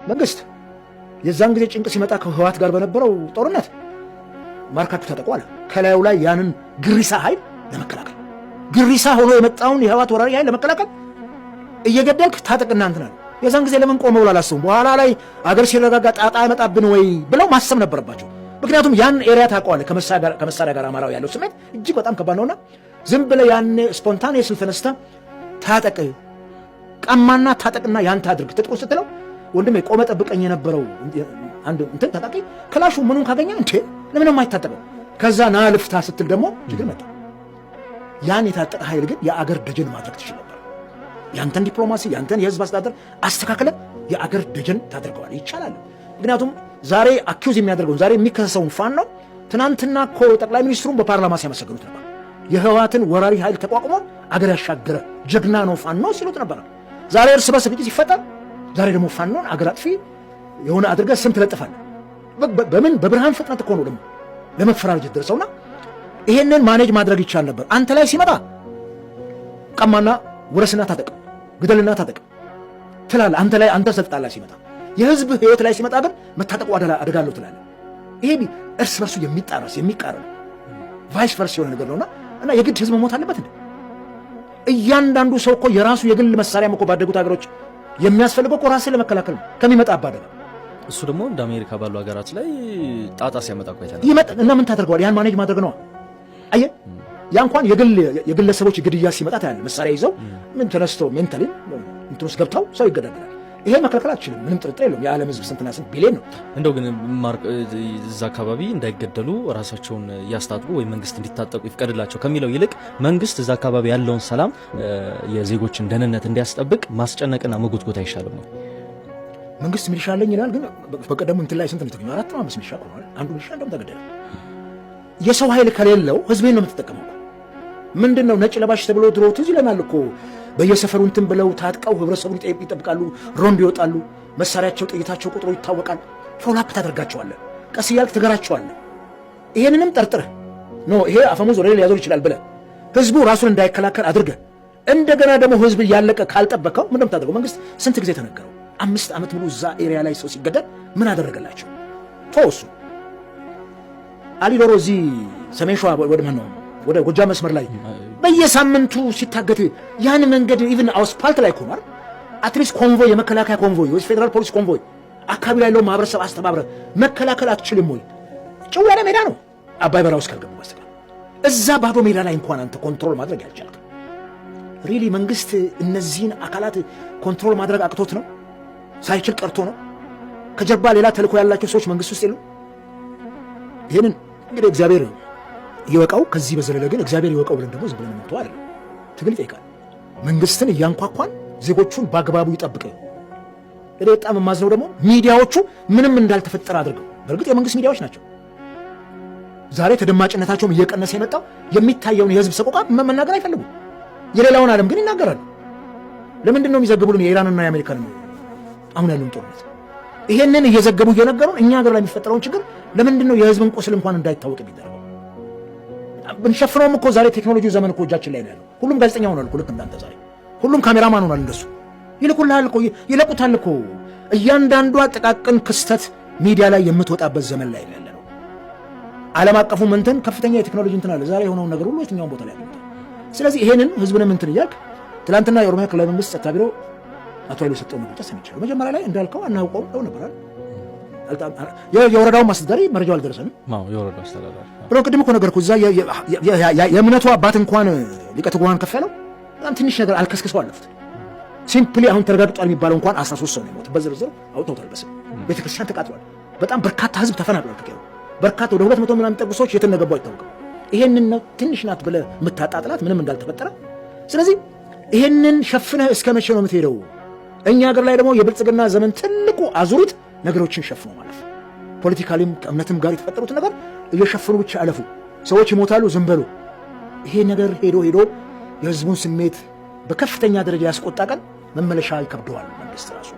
መንግስት የዛን ጊዜ ጭንቅ ሲመጣ ከህወሓት ጋር በነበረው ጦርነት ማርካችሁ ተጠቋል። ከላዩ ላይ ያንን ግሪሳ ኃይል ለመከላከል ግሪሳ ሆኖ የመጣውን የህወሓት ወራሪ ኃይል ለመከላከል እየገደልክ ታጠቅና እንትና የዛን ጊዜ ለምን ቆመው አላሰቡም? በኋላ ላይ አገር ሲረጋጋ ጣጣ ያመጣብን ወይ ብለው ማሰብ ነበረባቸው። ምክንያቱም ያን ኤሪያ ታውቀዋለህ። ከመሳሪያ ጋር አማራው ያለው ስሜት እጅግ በጣም ከባድ ነውና ዝም ብለህ ያን ስፖንታኔስሊ ተነስተህ ታጠቅ ቀማና ታጠቅና ያንተ አድርግ ትጥቁ ስትለው ወንድሜ ቆመ ጠብቀኝ የነበረው አንድ እንትን ታጣቂ ክላሹ ምኑን ካገኘ እንዴ ለምንም አይታጠቀው። ከዛ ና ልፍታ ስትል ደግሞ ችግር መጣ። ያን የታጠቀ ኃይል ግን የአገር ደጀን ማድረግ ትችል ነበር። ያንተን ዲፕሎማሲ ያንተን የህዝብ አስተዳደር አስተካክለ የአገር ደጀን ታደርገዋል። ይቻላል። ምክንያቱም ዛሬ አኪውዝ የሚያደርገው ዛሬ የሚከሰሰውን ፋኖ ትናንትና እኮ ጠቅላይ ሚኒስትሩን በፓርላማ ሲያመሰግኑት ነበር። የህወሓትን ወራሪ ኃይል ተቋቁሞ አገር ያሻገረ ጀግና ነው ፋኖ ሲሉት ነበር። ዛሬ እርስ በርስ ግጭት ሲፈጠር ዛሬ ደግሞ ፋኖን አገር አጥፊ የሆነ አድርገህ ስም ትለጥፋለህ። በምን በብርሃን ፍጥነት እኮ ነው ደግሞ ለመፈራረጅ ደርሰውና ይሄንን ማኔጅ ማድረግ ይቻል ነበር። አንተ ላይ ሲመጣ ቀማና ወረስና ታጠቅ ግደልና ታጠቅ ትላለህ። አንተ ላይ አንተ ስልጣን ላይ ሲመጣ የህዝብ ህይወት ላይ ሲመጣ ግን መታጠቁ አደጋለሁ ትላለህ። ይሄ እርስ በርሱ የሚጣረስ የሚቃረን ቫይስ ቨርስ የሆነ ነገር ነውና እና የግድ ህዝብ መሞት አለበት እንዴ? እያንዳንዱ ሰው እኮ የራሱ የግል መሳሪያም እኮ ባደጉት ሀገሮች የሚያስፈልገው እኮ ራስን ለመከላከል ከሚመጣ አባደጋ። እሱ ደግሞ እንደ አሜሪካ ባሉ ሀገራት ላይ ጣጣ ሲያመጣ ቆይተናል። ይመጣ እና ምን ታደርገዋል? ያን ማኔጅ ማድረግ ነው። አየህ ያ እንኳን የግለሰቦች ግድያ ሲመጣ ታያለህ። መሳሪያ ይዘው ምን ተነስተው ሜንታሊ እንትን ውስጥ ገብተው ሰው ይገዳደላል። ይሄ መከላከል አትችልም። ምንም ጥርጥር የለውም። የዓለም ህዝብ ስንትና ስንት ቢሊዮን ነው። እንደው ግን እዛ አካባቢ እንዳይገደሉ ራሳቸውን እያስታጥቁ ወይ መንግስት እንዲታጠቁ ይፍቀድላቸው ከሚለው ይልቅ መንግስት እዛ አካባቢ ያለውን ሰላም የዜጎችን ደህንነት እንዲያስጠብቅ ማስጨነቅና መጎትጎት አይሻልም ነው? መንግስት ሚሊሻ አለኝ ይላል። ግን በቀደም እንትን ላይ ስንት ነው የተገኘው? 4 ነው 5 ሚሊሻ ቆሟል። አንዱ ሚሊሻ እንደውም ተገደለ። የሰው ኃይል ከሌለው ህዝቤን ነው የምትጠቀመው። ምንድነው ነጭ ለባሽ ተብሎ ድሮ ትዝ ይለናል እኮ በየሰፈሩ እንትን ብለው ታጥቀው ህብረተሰቡን ይጠብቃሉ፣ ሮንድ ይወጣሉ፣ መሳሪያቸው ጥይታቸው ቁጥሩ ይታወቃል። ፎሎአፕ ታደርጋቸዋለህ፣ ቀስ እያልክ ትገራቸዋለህ። ይሄንንም ጠርጥረህ ነው ይሄ አፈሙዝ ወደ ሌላ ሊያዞር ይችላል ብለህ ህዝቡ ራሱን እንዳይከላከል አድርገህ እንደገና ደግሞ ህዝብ እያለቀ ካልጠበቀው ምንድነው የምታደርገው? መንግስት ስንት ጊዜ ተነገረው? 5 ዓመት ሙሉ እዛ ኤሪያ ላይ ሰው ሲገደል ምን አደረገላቸው? ተወሱ አሊዶሮ እዚህ ሰሜን ሸዋ ወደ ጎጃም መስመር ላይ በየሳምንቱ ሲታገት ያን መንገድ ኢቭን አስፓልት ላይ ቆሟል። አትሊስት ኮንቮይ የመከላከያ ኮንቮይ ወይ ፌደራል ፖሊስ ኮንቮይ አካባቢ ላይ ያለው ማህበረሰብ አስተባብረ መከላከል አትችልም ወይ? ጭው ያለ ሜዳ ነው አባይ በራው እስከገቡ በስተቀር እዛ ባዶ ሜዳ ላይ እንኳን አንተ ኮንትሮል ማድረግ ያልቻልክ ሪሊ መንግስት እነዚህን አካላት ኮንትሮል ማድረግ አቅቶት ነው? ሳይችል ቀርቶ ነው? ከጀርባ ሌላ ተልእኮ ያላቸው ሰዎች መንግስት ውስጥ የሉ? ይሄንን እንግዲህ እግዚአብሔር ይወቀው። ከዚህ በዘለለ ግን እግዚአብሔር ይወቀው ብለን ደግሞ ዝም ብለን እንተው አይደለም። ትግል ይጠይቃል። መንግስትን እያንኳኳን ዜጎቹን በአግባቡ ይጠብቅ። በጣም የማዝነው ደግሞ ሚዲያዎቹ ምንም እንዳልተፈጠረ አድርገው፣ በእርግጥ የመንግስት ሚዲያዎች ናቸው ዛሬ ተደማጭነታቸውም እየቀነሰ የመጣው የሚታየውን የህዝብ ሰቆቃ መናገር አይፈልጉም። የሌላውን ዓለም ግን ይናገራሉ። ለምንድን ነው የሚዘግቡልን የኢራንና የአሜሪካን አሁን ያለውን ጦርነት? ይሄንን እየዘገቡ እየነገሩን እኛ ሀገር ላይ የሚፈጠረውን ችግር ለምንድን ነው የህዝብን ቁስል እንኳን እንዳይታወቅ የሚደረገው? ብንሸፍነውም እኮ ዛሬ ቴክኖሎጂው ዘመን እኮ እጃችን ላይ ነው ያለው። ሁሉም ጋዜጠኛ ሆኗል እኮ ልክ እንዳንተ ዛሬ ሁሉም ካሜራማን ሆኗል። እንደሱ ይልቁልሃል እኮ ይለቁታል እኮ። እያንዳንዷ ጥቃቅን ክስተት ሚዲያ ላይ የምትወጣበት ዘመን ላይ ያለ ነው። ዓለም አቀፉ እንትን ከፍተኛ የቴክኖሎጂ እንትን አለ ዛሬ የሆነውን ነገር ሁሉ የትኛውን ቦታ ላይ ያለው። ስለዚህ ይሄንን ህዝብንም እንትን እያልክ ትላንትና የኦሮሚያ ክልላዊ መንግስት ጸጥታ ቢሮ አቶ ኃይሉ የሰጠው መግለጫ ሰምቻለሁ። መጀመሪያ ላይ እንዳልከው አናውቀውም ነው ነበር የወረዳው ማስተዳደሪ መረጃው አልደረሰንም። የወረዳው አስተዳዳሪ ብሎ ቅድም እኮ ነገርኩህ። እዛ የእምነቱ አባት እንኳን ሊቀ ትጉሃን ከፍ ያለው በጣም ትንሽ ነገር አልከስክሰው አለፉት። ሲምፕሊ አሁን ተረጋግጧል የሚባለው እንኳን 13 ሰው ነው የሞተው። በዝርዝር አውጥተውታል። በስም ቤተክርስቲያን ተቃጥሏል። በጣም በርካታ ህዝብ ተፈናቅሏል። ከቀየው በርካታ ወደ 200 ምናምን ጠጉ ሰዎች የት እንደገቡ አይታወቅም። ይሄንን ነው ትንሽ ናት ብለህ የምታጣጥላት ምንም እንዳልተፈጠረ። ስለዚህ ይሄንን ሸፍነህ እስከ መቼ ነው የምትሄደው? እኛ ሀገር ላይ ደግሞ የብልጽግና ዘመን ትልቁ አዙሪት ነገሮችን ሸፍኖ ማለፍ። ፖለቲካሊም ከእምነትም ጋር የተፈጠሩትን ነገር እየሸፈኑ ብቻ አለፉ። ሰዎች ይሞታሉ፣ ዝም በሉ። ይሄ ነገር ሄዶ የህዝቡን ስሜት በከፍተኛ ደረጃ ያስቆጣ ቀን መመለሻ ይከብደዋል መንግስት ራሱ።